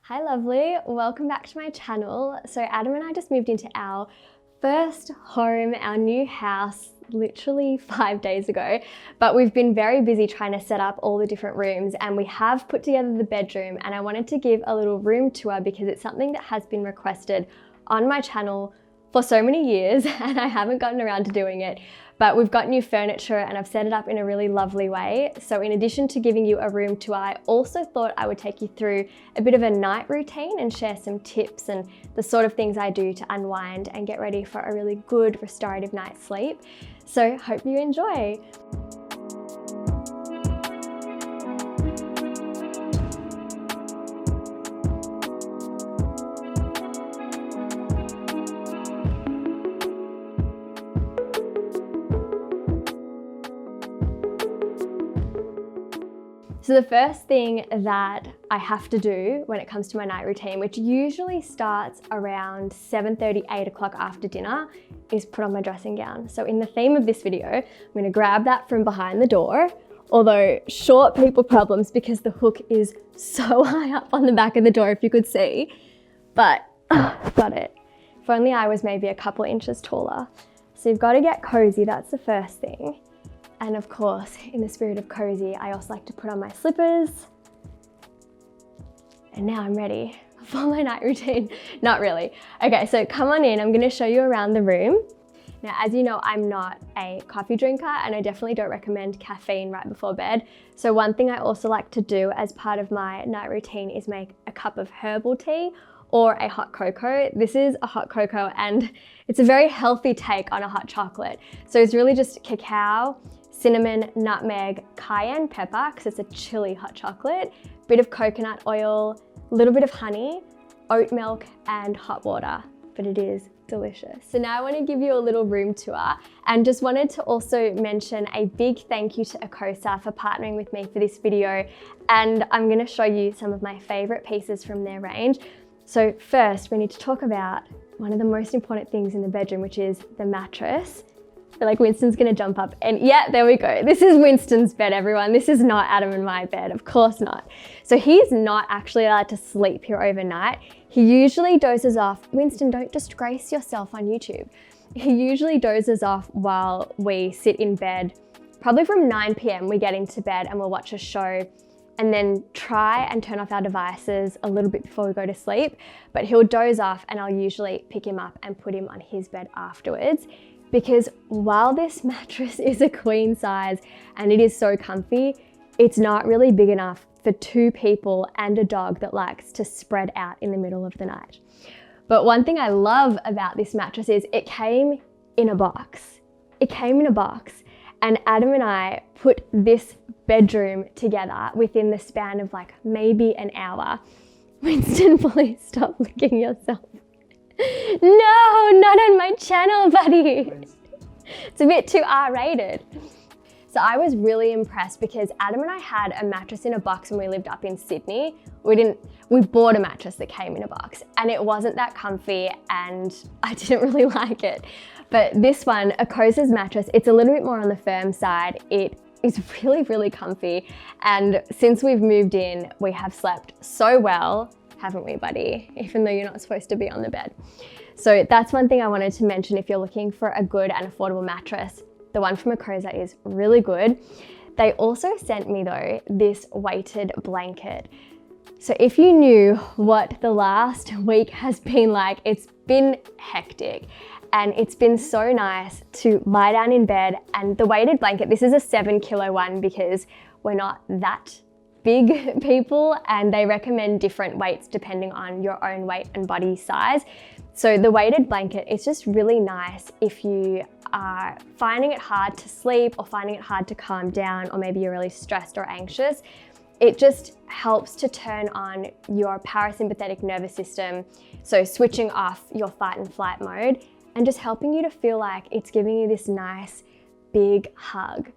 Hi lovely, welcome back to my channel. So Adam and I just moved into our first home, our new house, literally 5 days ago, but we've been very busy trying to set up all the different rooms, and we have put together the bedroom, and I wanted to give a little room tour because it's something that has been requested on my channel for so many years and I haven't gotten around to doing it. But we've got new furniture and I've set it up in a really lovely way. So in addition to giving you a room tour, I also thought I would take you through a bit of a night routine and share some tips and the sort of things I do to unwind and get ready for a really good restorative night's sleep. So hope you enjoy. So the first thing that I have to do when it comes to my night routine, which usually starts around 7:30, 8 o'clock after dinner, is put on my dressing gown. So in the theme of this video, I'm gonna grab that from behind the door, although short people problems because the hook is so high up on the back of the door if you could see, but got it. If only I was maybe a couple inches taller. So you've got to get cozy, that's the first thing. And of course, in the spirit of cozy, I also like to put on my slippers. And now I'm ready for my night routine. Not really. Okay, so come on in, I'm gonna show you around the room. Now, as you know, I'm not a coffee drinker and I definitely don't recommend caffeine right before bed. So one thing I also like to do as part of my night routine is make a cup of herbal tea or a hot cocoa. This is a hot cocoa and it's a very healthy take on a hot chocolate. So it's really just cacao, cinnamon, nutmeg, cayenne pepper, because it's a chili hot chocolate, bit of coconut oil, a little bit of honey, oat milk, and hot water, but it is delicious. So now I want to give you a little room tour and just wanted to also mention a big thank you to Ecosa for partnering with me for this video. And I'm going to show you some of my favorite pieces from their range. So first, we need to talk about one of the most important things in the bedroom, which is the mattress. I feel like Winston's gonna jump up and yeah, there we go. This is Winston's bed, everyone. This is not Adam and my bed, of course not. So he's not actually allowed to sleep here overnight. He usually dozes off. Winston, don't disgrace yourself on YouTube. He usually dozes off while we sit in bed. Probably from 9 p.m. we get into bed and we'll watch a show and then try and turn off our devices a little bit before we go to sleep. But he'll doze off and I'll usually pick him up and put him on his bed afterwards. Because while this mattress is a queen size and it is so comfy, it's not really big enough for 2 people and a dog that likes to spread out in the middle of the night. But one thing I love about this mattress is it came in a box. It came in a box and Adam and I put this bedroom together within the span of like maybe an hour. Winston, please stop licking yourself. No, not on my channel, buddy. It's a bit too R-rated. So I was really impressed because Adam and I had a mattress in a box when we lived up in Sydney. We bought a mattress that came in a box and it wasn't that comfy and I didn't really like it. But this one, Ecosa's mattress, it's a little bit more on the firm side. It is really, really comfy. And since we've moved in, we have slept so well, haven't we, buddy? Even though you're not supposed to be on the bed. So that's one thing I wanted to mention if you're looking for a good and affordable mattress. The one from Ecosa is really good. They also sent me though this weighted blanket. So if you knew what the last week has been like, it's been hectic and it's been so nice to lie down in bed. And the weighted blanket, this is a 7-kilo one because we're not that big people and they recommend different weights depending on your own weight and body size. So the weighted blanket is just really nice if you are finding it hard to sleep or finding it hard to calm down, or maybe you're really stressed or anxious. It just helps to turn on your parasympathetic nervous system, so switching off your fight and flight mode and just helping you to feel like it's giving you this nice big hug.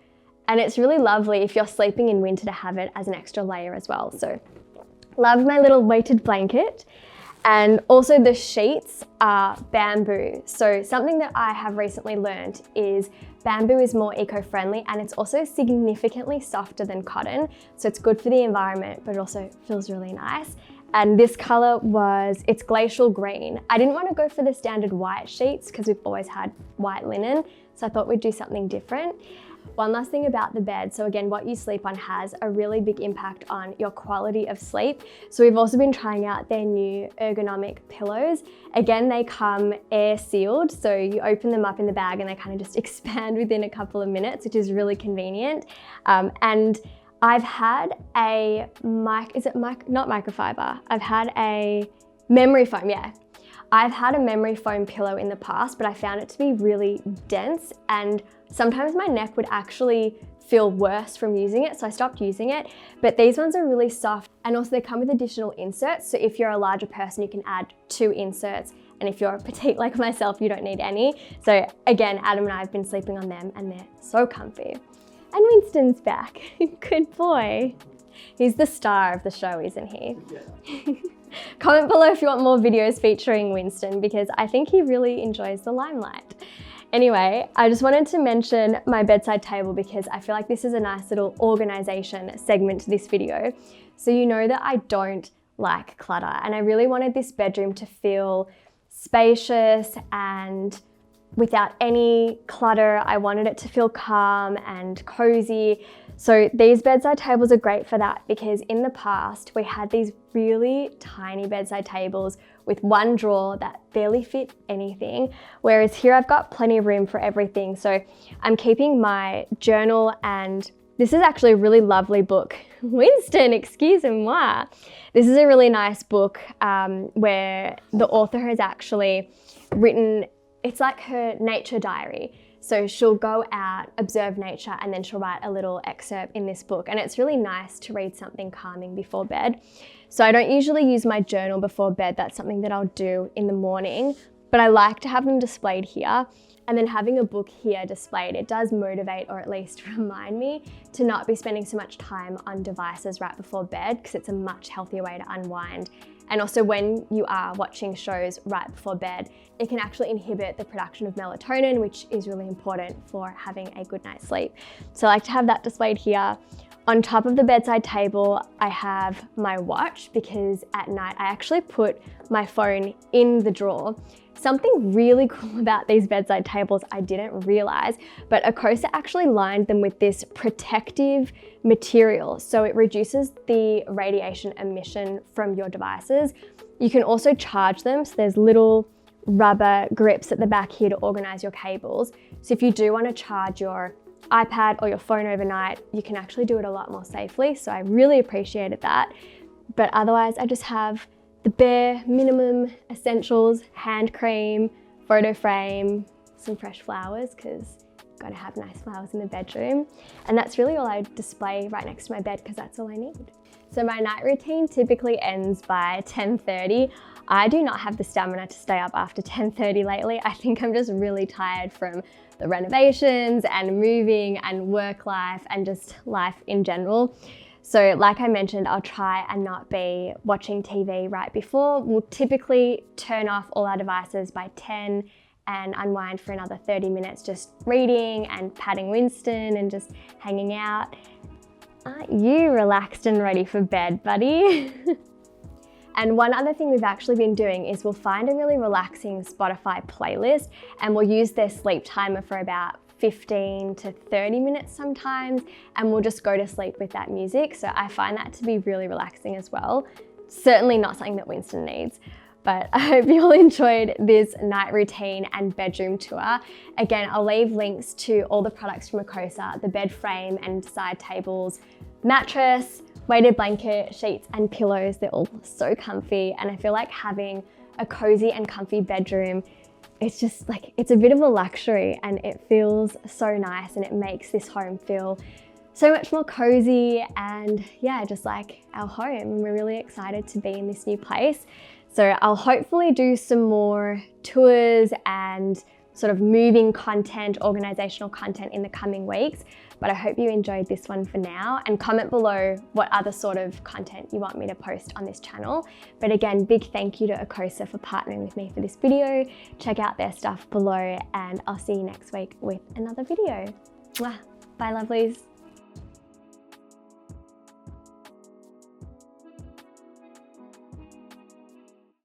And it's really lovely if you're sleeping in winter to have it as an extra layer as well. So love my little weighted blanket. And also the sheets are bamboo. So something that I have recently learned is bamboo is more eco-friendly and it's also significantly softer than cotton. So it's good for the environment, but it also feels really nice. And this color it's glacial green. I didn't want to go for the standard white sheets because we've always had white linen. So I thought we'd do something different. One last thing about the bed. So again, what you sleep on has a really big impact on your quality of sleep. So we've also been trying out their new ergonomic pillows. Again, they come air sealed. So you open them up in the bag and they kind of just expand within a couple of minutes, which is really convenient. And I've had a not microfiber. I've had a memory foam, yeah. I've had a memory foam pillow in the past, but I found it to be really dense and sometimes my neck would actually feel worse from using it, so I stopped using it. But these ones are really soft and also they come with additional inserts. So if you're a larger person, you can add 2 inserts. And if you're petite like myself, you don't need any. So again, Adam and I have been sleeping on them and they're so comfy. And Winston's back, good boy. He's the star of the show, isn't he? Yeah. Comment below if you want more videos featuring Winston because I think he really enjoys the limelight. Anyway, I just wanted to mention my bedside table because I feel like this is a nice little organization segment to this video. So you know that I don't like clutter and I really wanted this bedroom to feel spacious and without any clutter. I wanted it to feel calm and cozy. So these bedside tables are great for that because in the past we had these really tiny bedside tables with one drawer that barely fit anything, whereas here I've got plenty of room for everything. So I'm keeping my journal, and this is actually a really lovely book. Winston, excusez-moi. This is a really nice book where the author has actually written, it's like her nature diary. So she'll go out, observe nature, and then she'll write a little excerpt in this book. And it's really nice to read something calming before bed. So I don't usually use my journal before bed. That's something that I'll do in the morning, but I like to have them displayed here. And then having a book here displayed, it does motivate or at least remind me to not be spending so much time on devices right before bed because it's a much healthier way to unwind. And also when you are watching shows right before bed, it can actually inhibit the production of melatonin, which is really important for having a good night's sleep. So I like to have that displayed here. On top of the bedside table, I have my watch because at night I actually put my phone in the drawer. Something really cool about these bedside tables I didn't realize, but Ecosa actually lined them with this protective material, so it reduces the radiation emission from your devices. You can also charge them, so there's little rubber grips at the back here to organize your cables. So if you do want to charge your iPad or your phone overnight, you can actually do it a lot more safely, so I really appreciated that. But otherwise, I just have the bare minimum essentials: hand cream, photo frame, some fresh flowers because gotta have nice flowers in the bedroom. And that's really all I display right next to my bed because that's all I need. So my night routine typically ends by 10:30. I do not have the stamina to stay up after 10:30 lately. I think I'm just really tired from the renovations and moving and work life and just life in general. So like I mentioned, I'll try and not be watching TV right before. We'll typically turn off all our devices by 10 and unwind for another 30 minutes, just reading and patting Winston and just hanging out. Aren't you relaxed and ready for bed, buddy? And one other thing we've actually been doing is we'll find a really relaxing Spotify playlist and we'll use their sleep timer for about 15 to 30 minutes sometimes, and we'll just go to sleep with that music. So I find that to be really relaxing as well. Certainly not something that Winston needs, but I hope you all enjoyed this night routine and bedroom tour. Again, I'll leave links to all the products from Ecosa, the bed frame and side tables, mattress, weighted blanket, sheets and pillows. They're all so comfy, and I feel like having a cozy and comfy bedroom, it's just like, it's a bit of a luxury and it feels so nice and it makes this home feel so much more cozy and yeah, just like our home. And we're really excited to be in this new place. So I'll hopefully do some more tours and sort of moving content, organizational content in the coming weeks. But I hope you enjoyed this one for now, and comment below what other sort of content you want me to post on this channel. But again, big thank you to Ecosa for partnering with me for this video. Check out their stuff below and I'll see you next week with another video. Mwah. Bye lovelies.